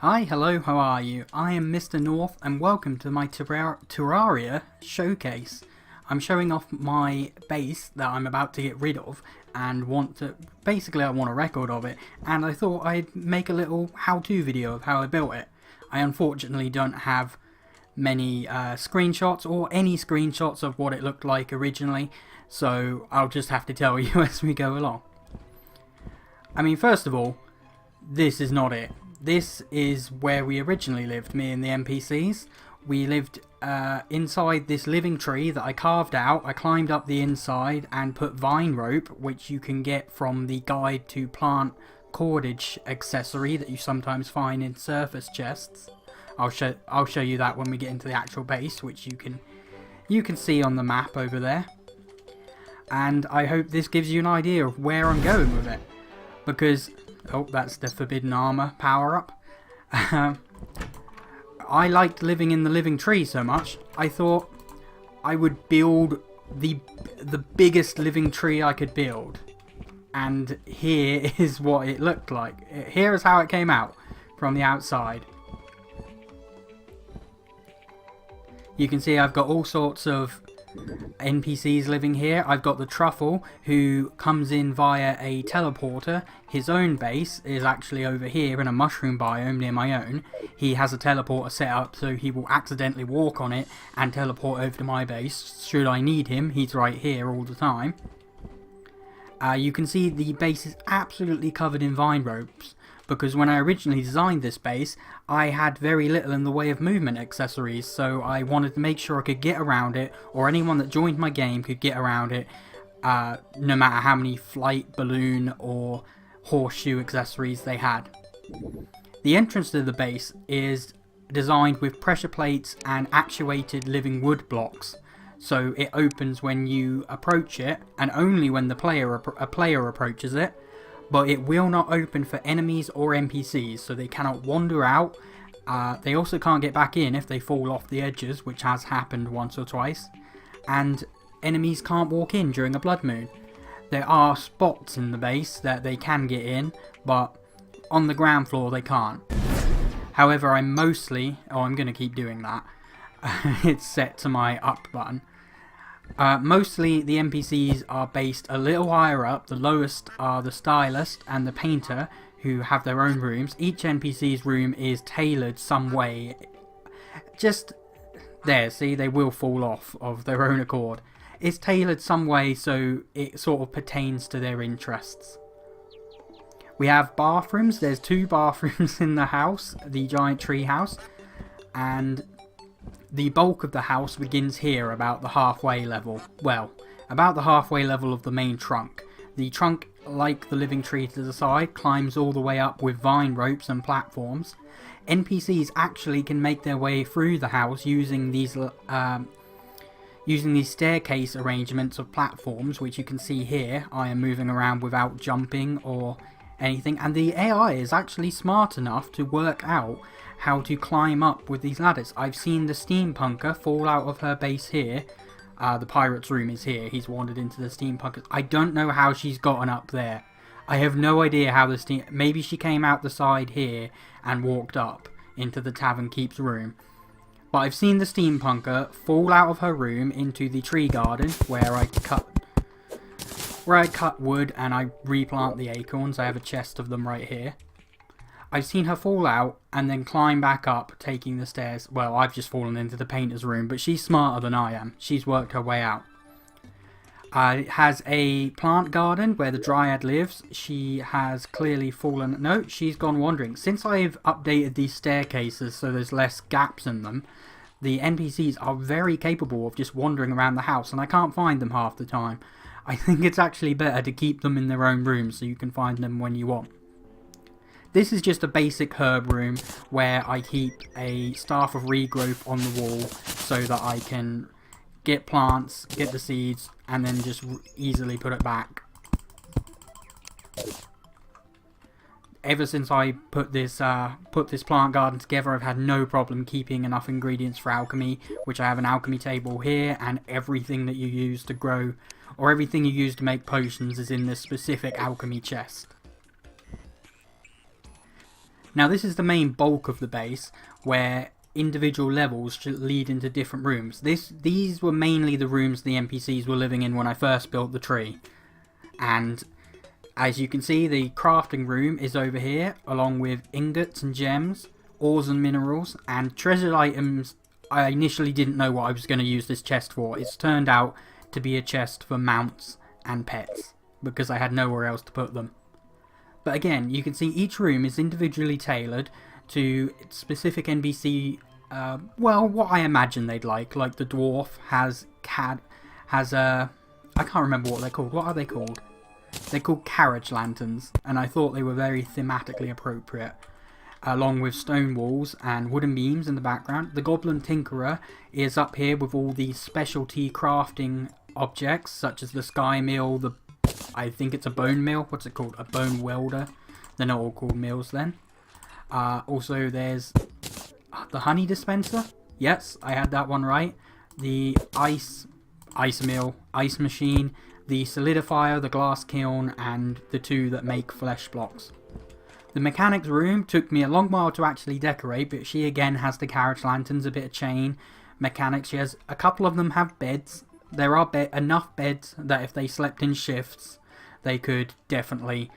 Hi, hello, how are you? I am Mr. North and welcome to my Terraria showcase. I'm showing off my base that I'm about to get rid of and I want a record of it, and I thought I'd make a little how-to video of how I built it. I unfortunately don't have many screenshots or any screenshots of what it looked like originally, so I'll just have to tell you as we go along. I mean, first of all, this is not it. This is where we originally lived, me and the NPCs. We lived inside this living tree that I carved out. I climbed up the inside and put vine rope, which you can get from the guide to plant cordage accessory that you sometimes find in surface chests. I'll show you that when we get into the actual base, which you can see on the map over there. And I hope this gives you an idea of where I'm going with it, because oh, that's the forbidden armor power-up. I liked living in the living tree so much, I thought I would build the biggest living tree I could build. And here is what it looked like. Here is how it came out from the outside. You can see I've got all sorts of NPCs living here. I've got the Truffle, who comes in via a teleporter. His own base is actually over here in a mushroom biome near my own. He has a teleporter set up so he will accidentally walk on it and teleport over to my base. Should I need him, he's right here all the time. You can see the base is absolutely covered in vine ropes, because when I originally designed this base, I had very little in the way of movement accessories, so I wanted to make sure I could get around it, or anyone that joined my game could get around it, no matter how many flight, balloon, or horseshoe accessories they had. The entrance to the base is designed with pressure plates and actuated living wood blocks, so it opens when you approach it, and only when a player approaches it. But it will not open for enemies or NPCs, so they cannot wander out. They also can't get back in if they fall off the edges, which has happened once or twice. And enemies can't walk in during a blood moon. There are spots in the base that they can get in, but on the ground floor they can't. However, I'm going to keep doing that. It's set to my up button. Mostly the NPCs are based a little higher up. The lowest are the stylist and the painter, who have their own rooms. Each NPC's room is tailored some way. Just there, see, they will fall off of their own accord. It's tailored some way so it sort of pertains to their interests. We have bathrooms. There's 2 bathrooms in the house, the giant tree house, and the bulk of the house begins here, about the halfway level. Well, about the halfway level of the main trunk. The trunk, like the living tree to the side, climbs all the way up with vine ropes and platforms. NPCs actually can make their way through the house using these staircase arrangements of platforms, which you can see here. I am moving around without jumping or anything, and the AI is actually smart enough to work out how to climb up with these ladders. I've seen the steampunker fall out of her base here. The pirate's room is here. He's wandered into the steampunker. I don't know how she's gotten up there. I have no idea how maybe she came out the side here and walked up into the Tavern Keep's room. But I've seen the steampunker fall out of her room into the tree garden where I cut wood and I replant the acorns. I have a chest of them right here. I've seen her fall out and then climb back up, taking the stairs. Well, I've just fallen into the painter's room, but she's smarter than I am. She's worked her way out. It has a plant garden where the dryad lives. She has clearly fallen. No, she's gone wandering. Since I've updated these staircases so there's less gaps in them, the NPCs are very capable of just wandering around the house, and I can't find them half the time. I think it's actually better to keep them in their own rooms so you can find them when you want. This is just a basic herb room where I keep a staff of regrowth on the wall so that I can get plants, get the seeds, and then just easily put it back. Ever since I put this plant garden together, I've had no problem keeping enough ingredients for alchemy, which I have an alchemy table here, and everything that you use to grow, or everything you use to make potions, is in this specific alchemy chest. Now this is the main bulk of the base, where individual levels should lead into different rooms. These were mainly the rooms the NPCs were living in when I first built the tree. And as you can see, the crafting room is over here, along with ingots and gems, ores and minerals, and treasured items. I initially didn't know what I was going to use this chest for. It's turned out to be a chest for mounts and pets, because I had nowhere else to put them. But again, you can see each room is individually tailored to specific NPC, well, what I imagine they'd like the dwarf has I can't remember what they're called. What are they called? They're called carriage lanterns, and I thought they were very thematically appropriate, along with stone walls and wooden beams in the background. The Goblin Tinkerer is up here with all these specialty crafting objects, such as the sky mill, I think it's a bone mill. What's it called? A bone welder. They're not all called mills then. Also, there's the honey dispenser. Yes, I had that one right. The ice mill, ice machine, the solidifier, the glass kiln, and the two that make flesh blocks. The mechanics room took me a long while to actually decorate, but she again has the carriage lanterns, a bit of chain mechanics. She has a couple of them have beds. There are enough beds that if they slept in shifts, they could definitely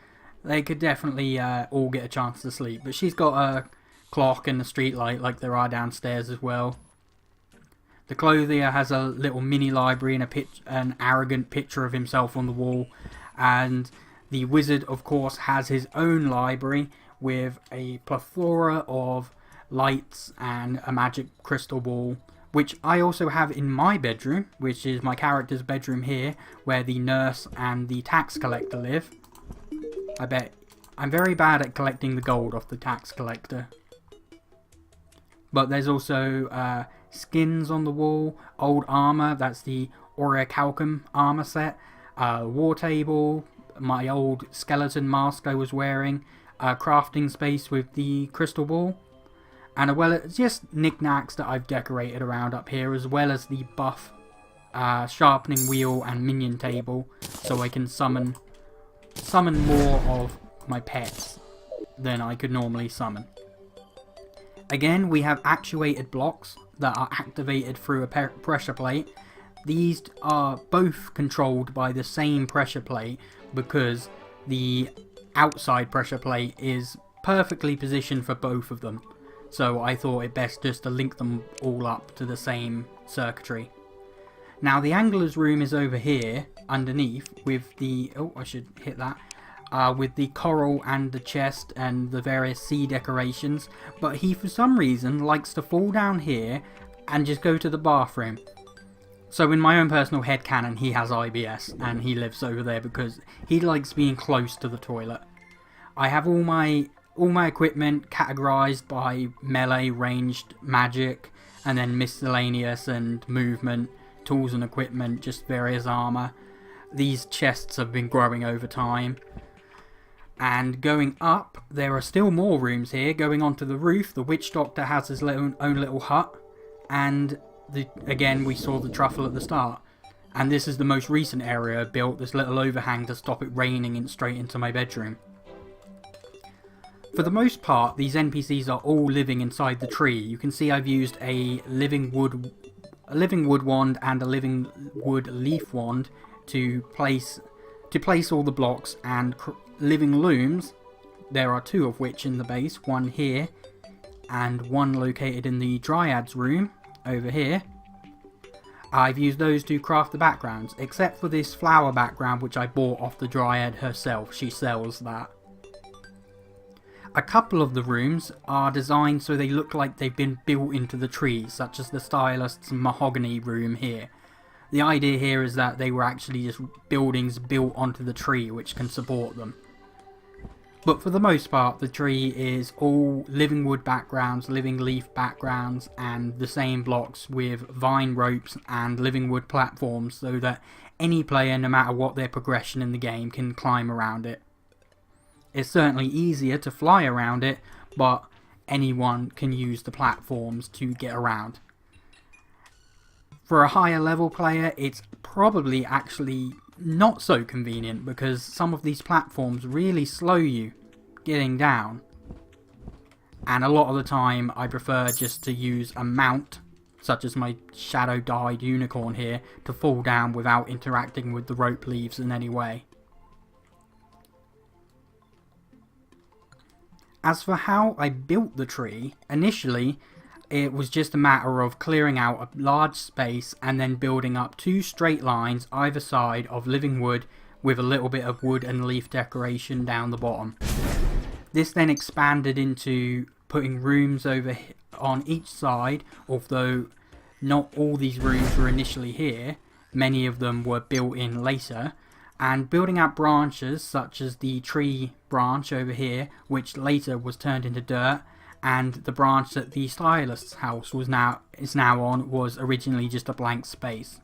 all get a chance to sleep. But she's got a clock and a street light like there are downstairs as well. The clothier has a little mini library and an arrogant picture of himself on the wall. And the wizard, of course, has his own library with a plethora of lights and a magic crystal ball, which I also have in my bedroom, which is my character's bedroom here, where the nurse and the tax collector live. I bet I'm very bad at collecting the gold off the tax collector. But there's also skins on the wall, old armor, that's the Orichalcum armor set, war table, my old skeleton mask I was wearing, a crafting space with the crystal ball, and well, it's just knickknacks that I've decorated around up here, as well as the buff sharpening wheel and minion table, so I can summon more of my pets than I could normally summon. Again, we have actuated blocks that are activated through a pressure plate. These are both controlled by the same pressure plate because the outside pressure plate is perfectly positioned for both of them. So I thought it best just to link them all up to the same circuitry. Now the angler's room is over here underneath with the, oh, I should hit that, with the coral and the chest and the various sea decorations, but he for some reason likes to fall down here and just go to the bathroom. So in my own personal headcanon, he has IBS and he lives over there because he likes being close to the toilet. I have all my equipment categorized by melee, ranged, magic, and then miscellaneous and movement, tools and equipment, just various armor. These chests have been growing over time. And going up, there are still more rooms here. Going onto the roof, the witch doctor has his own little hut. And again, we saw the truffle at the start. And this is the most recent area built, this little overhang to stop it raining straight into my bedroom. For the most part, these NPCs are all living inside the tree. You can see I've used a living wood wand and a living wood leaf wand to place all the blocks and living looms. There are two of which in the base, one here and one located in the Dryad's room over here. I've used those to craft the backgrounds, except for this flower background which I bought off the Dryad herself. She sells that. A couple of the rooms are designed so they look like they've been built into the trees, such as the stylist's mahogany room here. The idea here is that they were actually just buildings built onto the tree which can support them. But for the most part, the tree is all living wood backgrounds, living leaf backgrounds, and the same blocks with vine ropes and living wood platforms so that any player, no matter what their progression in the game, can climb around it. It's certainly easier to fly around it, but anyone can use the platforms to get around. For a higher level player, it's probably actually not so convenient because some of these platforms really slow you getting down. and a lot of the time I prefer just to use a mount, such as my shadow dyed unicorn here, to fall down without interacting with the rope leaves in any way. As for how I built the tree, initially it was just a matter of clearing out a large space and then building up 2 straight lines either side of living wood with a little bit of wood and leaf decoration down the bottom. This then expanded into putting rooms over on each side, although not all these rooms were initially here, many of them were built in later, and building out branches such as the tree branch over here, which later was turned into dirt, and the branch that the stylist's house is now on was originally just a blank space.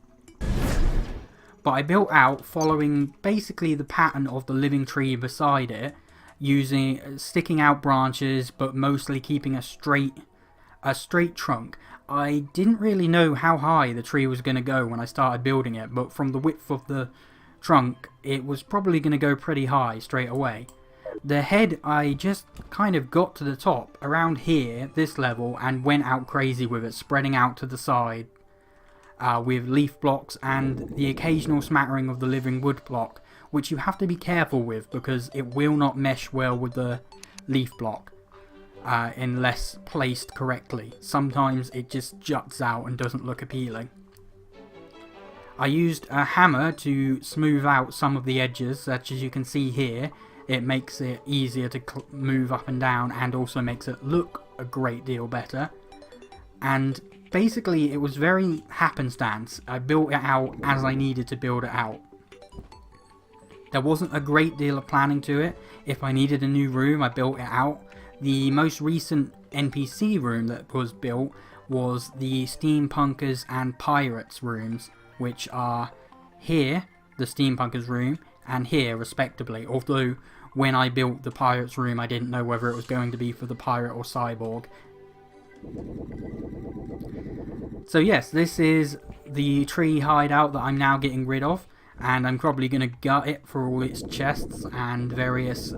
But I built out following basically the pattern of the living tree beside it, using sticking out branches but mostly keeping a straight trunk. I didn't really know how high the tree was going to go when I started building it, but from the width of the trunk it was probably going to go pretty high straight away. The head, I just kind of got to the top around here, this level, and went out crazy with it, spreading out to the side with leaf blocks and the occasional smattering of the living wood block, which you have to be careful with because it will not mesh well with the leaf block unless placed correctly. Sometimes it just juts out and doesn't look appealing. I used a hammer to smooth out some of the edges, such as you can see here. It makes it easier to move up and down and also makes it look a great deal better. And basically it was very happenstance. I built it out as I needed to build it out. There wasn't a great deal of planning to it. If I needed a new room, I built it out. The most recent NPC room that was built was the Steampunkers and Pirates rooms, which are here, the Steampunkers room, and here respectively, although when I built the Pirates room I didn't know whether it was going to be for the Pirate or Cyborg. So yes, this is the tree hideout that I'm now getting rid of, and I'm probably going to gut it for all its chests and various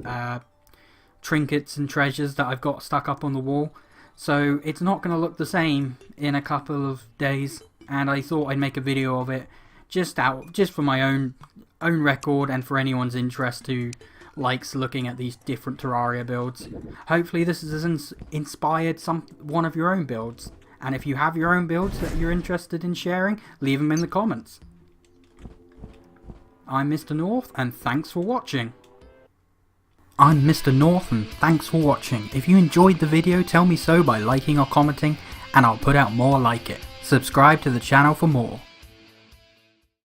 trinkets and treasures that I've got stuck up on the wall. So it's not going to look the same in a couple of days, and I thought I'd make a video of it just for my own record and for anyone's interest who likes looking at these different Terraria builds. Hopefully this has inspired one of your own builds, and if you have your own builds that you're interested in sharing, leave them in the comments. I'm Mr. North, and thanks for watching. I'm Mr. North, and thanks for watching. If you enjoyed the video, tell me so by liking or commenting, and I'll put out more like it. Subscribe to the channel for more.